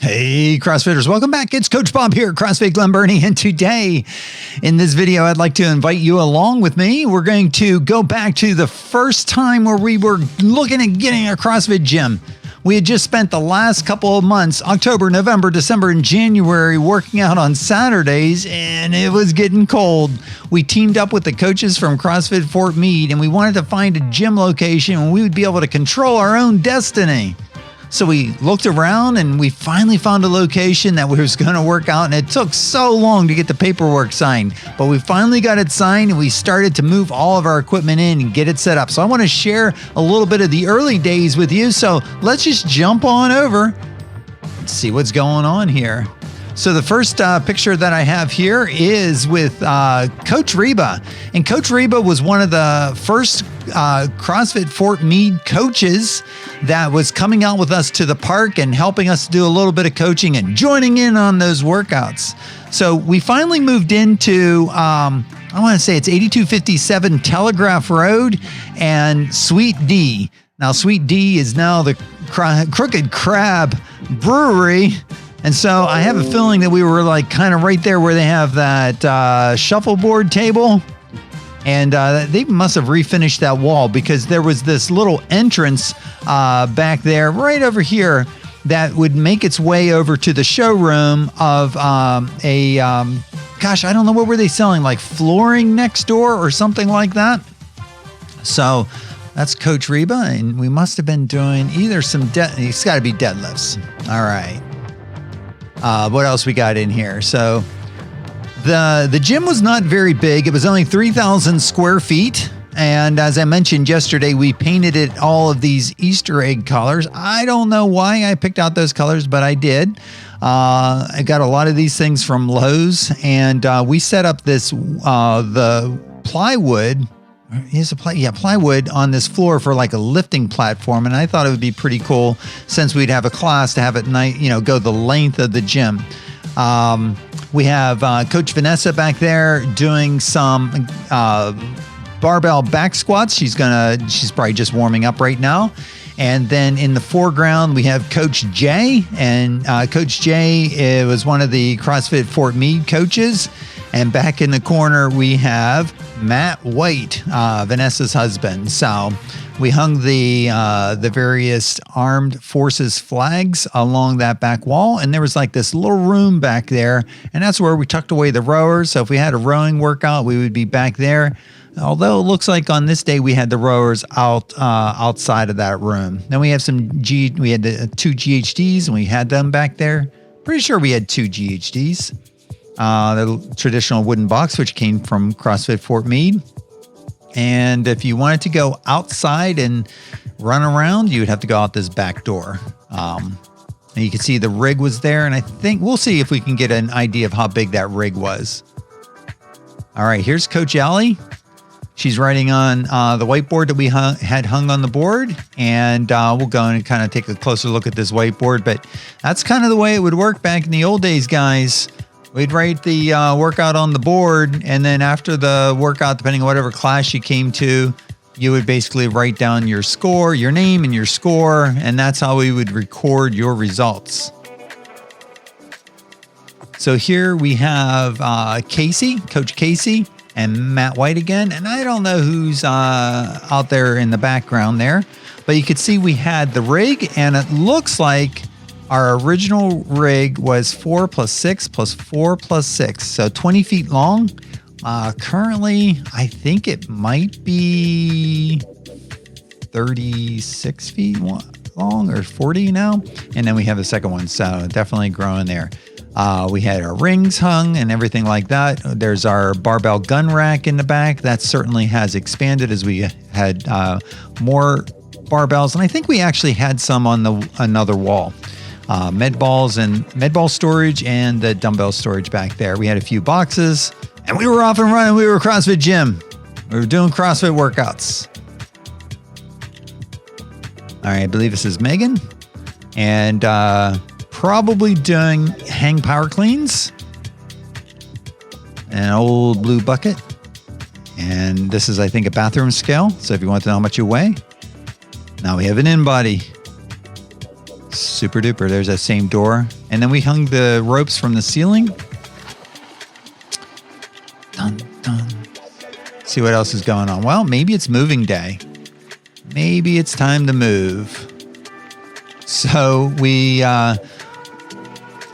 Hey CrossFitters, welcome back. It's Coach Bob here at CrossFit Glen Burnie, and today in this video I'd like to invite you along with me. We're going to go back to the first time where we were looking at getting a CrossFit gym. We had just spent the last couple of months, October, November, December, and January, working out on Saturdays, and it was getting cold. We teamed up with the coaches from CrossFit Fort Meade, and we wanted to find a gym location where we would be able to control our own destiny. So we looked around and we finally found a location that was going to work out, and it took so long to get the paperwork signed, but we finally got it signed and we started to move all of our equipment in and get it set up. So I want to share a little bit of the early days with you. So let's just jump on over and see what's going on here. So the first picture that I have here is with Coach Rebba. And Coach Rebba was one of the first CrossFit Fort Meade coaches that was coming out with us to the park and helping us do a little bit of coaching and joining in on those workouts. So we finally moved into, I want to say it's 8257 Telegraph Road and Suite D. Now, Suite D is now the Crooked Crab Brewery. And so I have a feeling that we were like kind of right there where they have that shuffleboard table. And they must have refinished that wall, because there was this little entrance back there, right over here, that would make its way over to the showroom of gosh, I don't know, what were they selling? Like flooring next door or something like that. So that's Coach Rebba, and we must have been doing either some it's got to be deadlifts. All right. What else we got in here? So the gym was not very big. It was only 3,000 square feet. And as I mentioned yesterday, we painted it all of these Easter egg colors. I don't know why I picked out those colors, but I did. I got a lot of these things from Lowe's, and we set up this, the plywood. Plywood on this floor for like a lifting platform, and I thought it would be pretty cool, since we'd have a class, to have it go the length of the gym. We have Coach Vanessa back there doing some barbell back squats. She's probably just warming up right now. And then in the foreground, we have Coach Jay, and Coach Jay was one of the CrossFit Fort Meade coaches. And back in the corner, we have Matt White, Vanessa's husband. So we hung the various armed forces flags along that back wall, and there was like this little room back there, and that's where we tucked away the rowers. So if we had a rowing workout, we would be back there. Although it looks like on this day we had the rowers outside of that room. Then we have we had the 2 GHDs, and we had them back there. Pretty sure we had 2 GHDs. The traditional wooden box, which came from CrossFit Fort Meade. And if you wanted to go outside and run around, you would have to go out this back door. And you can see the rig was there, and I think we'll see if we can get an idea of how big that rig was. All right, here's Coach Allie. She's writing on the whiteboard that we had hung on the board, and we'll go and kind of take a closer look at this whiteboard. But that's kind of the way it would work back in the old days, guys. We'd write the workout on the board, and then after the workout, depending on whatever class you came to, you would basically write down your score, your name and your score, and that's how we would record your results. So here we have Coach Casey, and Matt White again. And I don't know who's out there in the background there, but you could see we had the rig, and it looks like our original rig was 4 + 6 + 4 + 6, so 20 feet long. Currently, I think it might be 36 feet long or 40 now. And then we have the second one, so definitely growing there. We had our rings hung and everything like that. There's our barbell gun rack in the back. That certainly has expanded as we had more barbells. And I think we actually had some on another wall. Med ball storage and the dumbbell storage back there. We had a few boxes, and we were off and running. We were a CrossFit gym. We were doing CrossFit workouts. All right, I believe this is Megan, and probably doing hang power cleans. An old blue bucket. And this is, I think, a bathroom scale. So if you want to know how much you weigh, now we have an in body. Super duper. There's that same door. And then we hung the ropes from the ceiling. Dun, dun. See what else is going on. Well, maybe it's moving day. Maybe it's time to move. So we had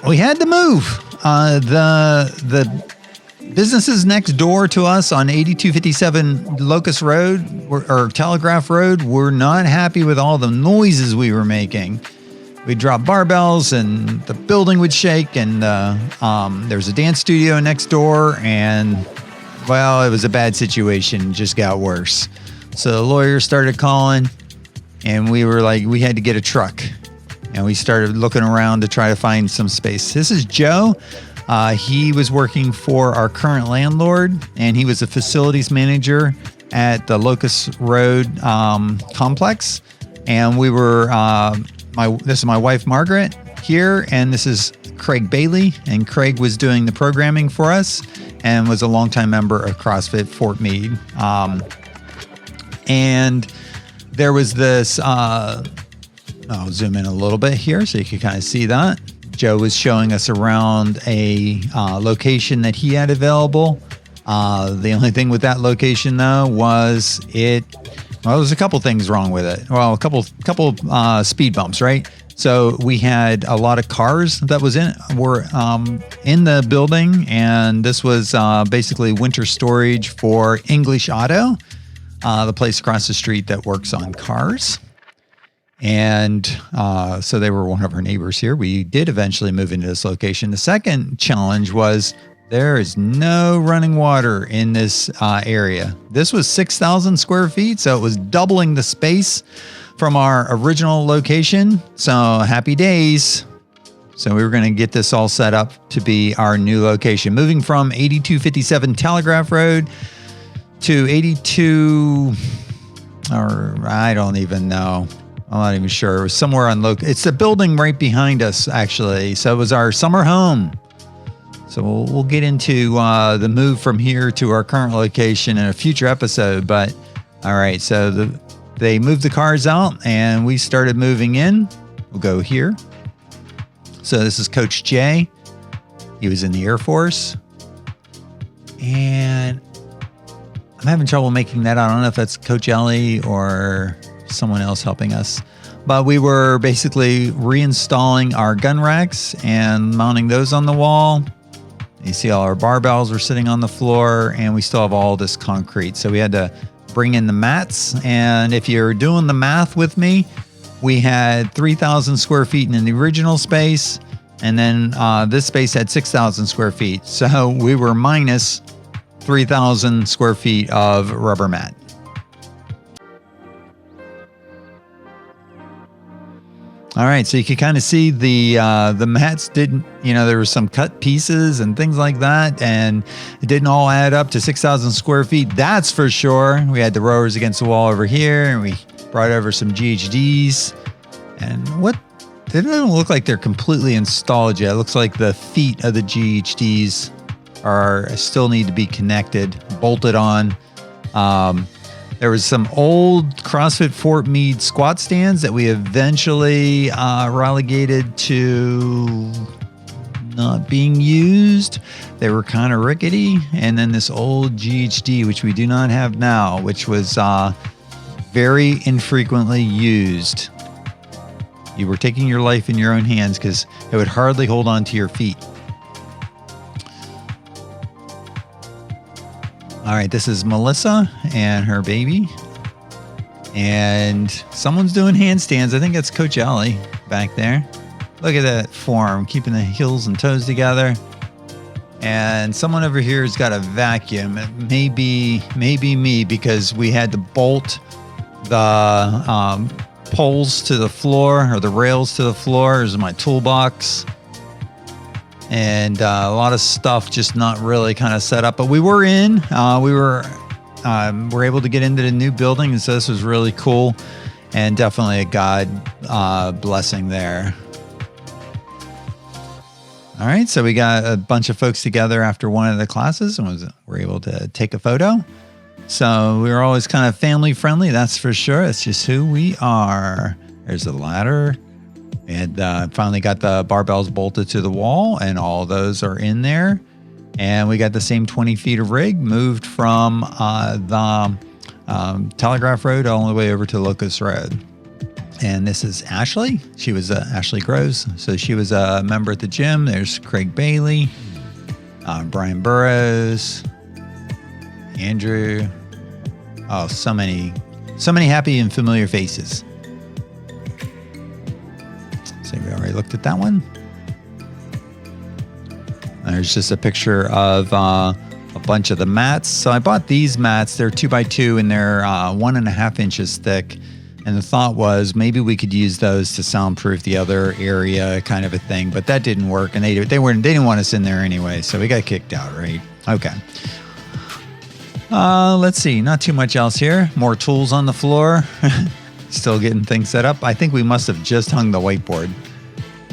to move. The businesses next door to us on 8257 Locust Road or Telegraph Road were not happy with all the noises we were making. We'd drop barbells and the building would shake, and there's a dance studio next door, and well, it was a bad situation. It just got worse. So the lawyer started calling, and we were like, we had to get a truck, and we started looking around to try to find some space. This is Joe. He was working for our current landlord, and he was a facilities manager at the Locust Road complex. And we were, this is my wife, Margaret, here, and this is Craig Bailey. And Craig was doing the programming for us and was a longtime member of CrossFit Fort Meade. And there was this, I'll zoom in a little bit here so you can kind of see that. Joe was showing us around a location that he had available. The only thing with that location, though, was there's a couple things wrong with it. Well, a couple speed bumps, right? So we had a lot of cars that were in the building, and this was basically winter storage for English Auto, the place across the street that works on cars. And so they were one of our neighbors here. We did eventually move into this location. The second challenge was there is no running water in this area. This was 6,000 square feet, so it was doubling the space from our original location. So happy days. So we were going to get this all set up to be our new location. Moving from 8257 Telegraph Road to 82, or I don't even know. I'm not even sure. It was somewhere on it's the building right behind us, actually. So it was our summer home. So we'll get into the move from here to our current location in a future episode. But all right, so they moved the cars out and we started moving in. We'll go here. So this is Coach Jay. He was in the Air Force. And I'm having trouble making that out. I don't know if that's Coach Ellie or someone else helping us, but we were basically reinstalling our gun racks and mounting those on the wall. You see all our barbells were sitting on the floor, and we still have all this concrete. So we had to bring in the mats. And if you're doing the math with me, we had 3,000 square feet in the original space. And then this space had 6,000 square feet. So we were minus 3,000 square feet of rubber mat. All right, so you can kind of see the mats didn't, there were some cut pieces and things like that, and it didn't all add up to 6,000 square feet. That's for sure. We had the rowers against the wall over here, and we brought over some GHDs. And they don't look like they're completely installed yet. It looks like the feet of the GHDs still need to be connected, bolted on. There was some old CrossFit Fort Meade squat stands that we eventually relegated to not being used. They were kind of rickety. And then this old GHD, which we do not have now, which was very infrequently used. You were taking your life in your own hands because it would hardly hold on to your feet. All right, this is Melissa and her baby. And someone's doing handstands. I think that's Coach Ellie back there. Look at that form, keeping the heels and toes together. And someone over here has got a vacuum. It may be me, because we had to bolt the poles to the floor, or the rails to the floor. There's my toolbox. And a lot of stuff just not really kind of set up. But we were in. We were able to get into the new building, and so this was really cool, and definitely a God blessing there. All right, so we got a bunch of folks together after one of the classes, and we're able to take a photo. So we were always kind of family friendly, that's for sure. It's just who we are. There's the ladder. We had finally got the barbells bolted to the wall, and all those are in there. And we got the same 20 feet of rig moved from the Telegraph Road all the way over to Locust Road. And this is Ashley. She was Ashley Groves. So she was a member at the gym. There's Craig Bailey, Brian Burrows, Andrew. Oh, so many happy and familiar faces. So we already looked at that one. There's just a picture of a bunch of the mats. So I bought these mats. They're 2x2 and they're 1.5 inches thick. And the thought was maybe we could use those to soundproof the other area, kind of a thing. But that didn't work, and they didn't want us in there anyway, so we got kicked out, right? Okay. Let's see. Not too much else here. More tools on the floor. Still getting things set up. I think we must have just hung the whiteboard.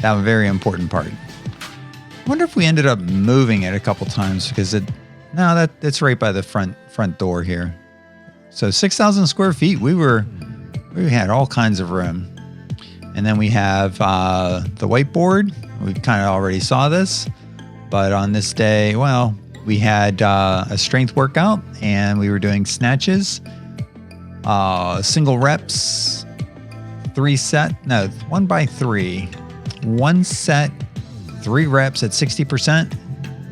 That was a very important part. I wonder if we ended up moving it a couple times because it's right by the front door here. So 6,000 square feet. We had all kinds of room. And then we have the whiteboard. We kind of already saw this, but on this day, well, we had a strength workout and we were doing snatches, single reps, 1 by 3, 1 set, 3 reps at 60%.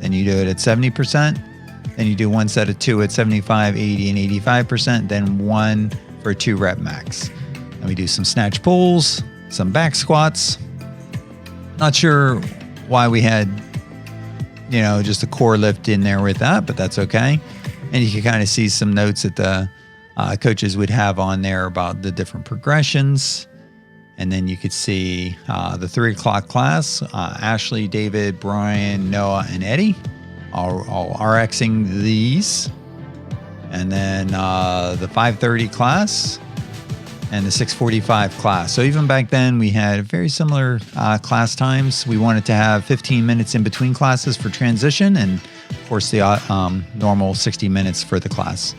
Then you do it at 70%. Then you do 1 set of 2 at 75, 80, and 85%. Then 1 for 2 rep max. And we do some snatch pulls, some back squats. Not sure why we had, just a core lift in there with that, but that's okay. And you can kind of see some notes that the coaches would have on there about the different progressions. And then you could see the 3 o'clock class, Ashley, David, Brian, Noah, and Eddie all RXing these. And then the 5:30 class and the 6:45 class. So even back then we had very similar class times. We wanted to have 15 minutes in between classes for transition, and of course the normal 60 minutes for the class.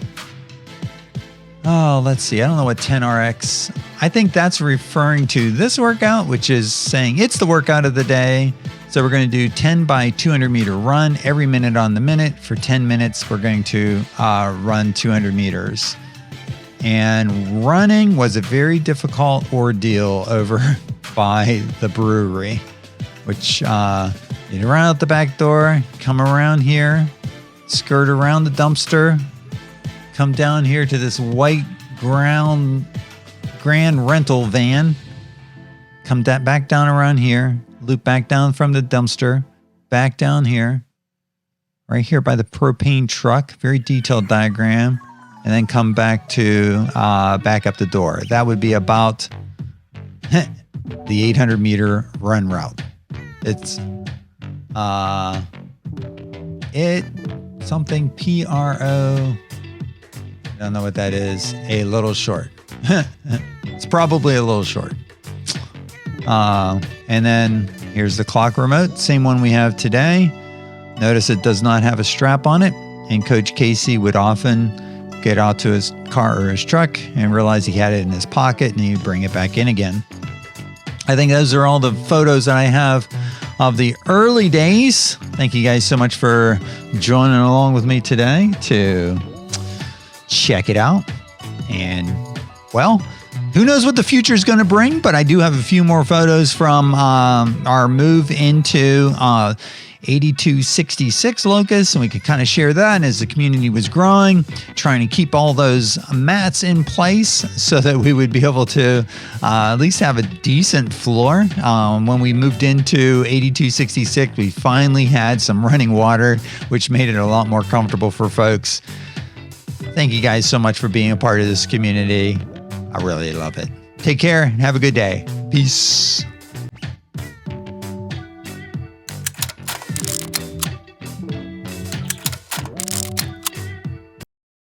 Oh, let's see. I don't know what 10RX. I think that's referring to this workout, which is saying it's the workout of the day. So we're going to do 10 by 200 meter run every minute on the minute. For 10 minutes, we're going to run 200 meters. And running was a very difficult ordeal over by the brewery, which you run out the back door, come around here, skirt around the dumpster, come down here to this white grand rental van, come back down around here, loop back down from the dumpster, back down here, right here by the propane truck, very detailed diagram, and then come back to back up the door. That would be about the 800 meter run route. It's something PRO. I don't know what that is. A little short. It's probably a little short. And then here's the clock remote. Same one we have today. Notice it does not have a strap on it. And Coach Casey would often get out to his car or his truck and realize he had it in his pocket, and he'd bring it back in again. I think those are all the photos that I have of the early days. Thank you guys so much for joining along with me today to check it out. And, well, who knows what the future is going to bring, but I do have a few more photos from our move into 8266 Locust, and we could kind of share that. And as the community was growing, trying to keep all those mats in place so that we would be able to at least have a decent floor. When we moved into 8266, we finally had some running water, which made it a lot more comfortable for folks. Thank you guys so much for being a part of this community. I really love it. Take care and have a good day. Peace.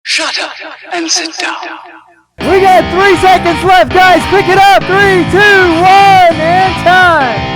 Shut up and sit down. We got 3 seconds left, guys. Pick it up. 3, 2, 1, and time.